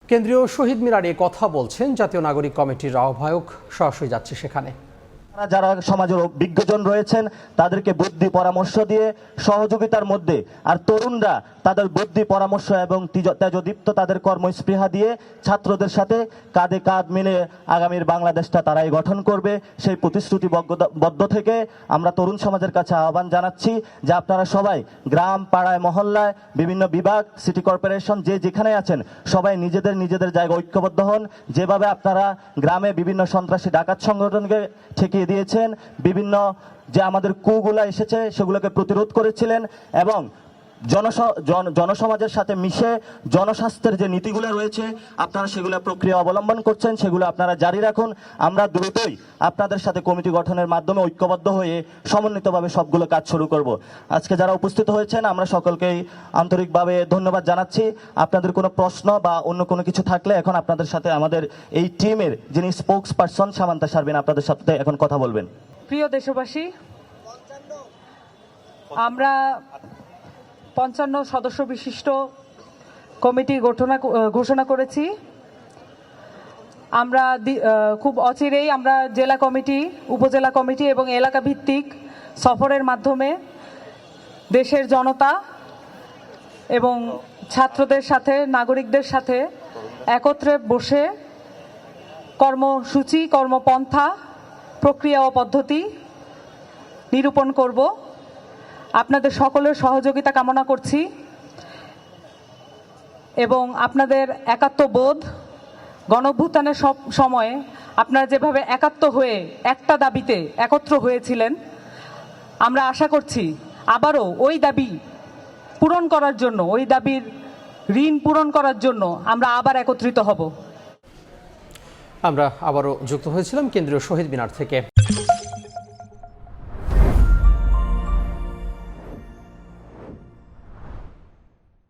কেন্দ্রীয় শহীদ মিনারে কথা বলছেন জাতীয় নাগরিক কমিটির আহ্বায়ক, সরাসরি যাচ্ছে সেখানে। যারা সমাজের বিজ্ঞজন রয়েছেন তাদেরকে বুদ্ধি পরামর্শ দিয়ে সহযোগিতার মধ্যে, আর তরুণরা তাদের বুদ্ধি পরামর্শ এবং তেজদীপ্ত তাদের কর্মস্পৃহা দিয়ে ছাত্রদের সাথে কাঁধে কাঁধ মিলে আগামীর বাংলাদেশটা তারাই গঠন করবে। সেই প্রতিশ্রুতিবদ্ধ থেকে আমরা তরুণ সমাজের কাছে আহ্বান জানাচ্ছি যে আপনারা সবাই গ্রাম, পাড়ায়, মহল্লায়, বিভিন্ন বিভাগ, সিটি কর্পোরেশন যে যেখানে আছেন সবাই নিজেদের জায়গায় ঐক্যবদ্ধ হন। যেভাবে আপনারা গ্রামে বিভিন্ন সন্ত্রাসী ডাকাত সংগঠনকে ঠেকিয়ে দিয়েছেন, বিভিন্ন যে আমাদের কুগুলা এসেছে সেগুলোকে প্রতিরোধ করেছিলেন এবং জনসমাজের সাথে মিশে জনস্বাস্থ্যের যে নীতিগুলো রয়েছে আপনারা সেগুলো প্রক্রিয়া অবলম্বন করছেন, সেগুলো আপনারা জারি রাখুন। আমরা দ্রুতই আপনাদের সাথে কমিটি গঠনের মাধ্যমে ঐক্যবদ্ধ হয়ে সমন্বিতভাবে সবগুলো কাজ শুরু করব। আজকে যারা উপস্থিত হয়েছেন আমরা সকলকেই আন্তরিকভাবে ধন্যবাদ জানাচ্ছি। আপনাদের কোনো প্রশ্ন বা অন্য কোনো কিছু থাকলে এখন আপনাদের সাথে আমাদের এই টিমের যিনি স্পোকস পারসন সামান্তা শারমিন আপনাদের সাথে এখন কথা বলবেন। প্রিয় দেশবাসী, আমরা ৫৫ সদস্য বিশিষ্ট কমিটি ঘোষণা করেছি। আমরা খুব অচিরেই আমরা জেলা কমিটি, উপজেলা কমিটি এবং এলাকা ভিত্তিক সফরের মাধ্যমে দেশের জনতা এবং ছাত্রদের সাথে, নাগরিকদের সাথে একত্রে বসে কর্মসূচি, কর্মপন্থা, প্রক্রিয়া ও পদ্ধতি নিরূপণ করব। আপনাদের সকলের সহযোগিতা কামনা করছি এবং আপনাদের একাত্মবোধ, গণঅভ্যুত্থানের সময়ে আপনারা যেভাবে একাত্ম হয়ে একটা দাবিতে একত্র হয়েছিলেন, আমরা আশা করছি আবারও ওই দাবি পূরণ করার জন্য, ওই দাবির ঋণ পূরণ করার জন্য আমরা আবার একত্রিত হব। আমরা আবারও যুক্ত হয়েছিলাম কেন্দ্রীয় শহীদ মিনার থেকে।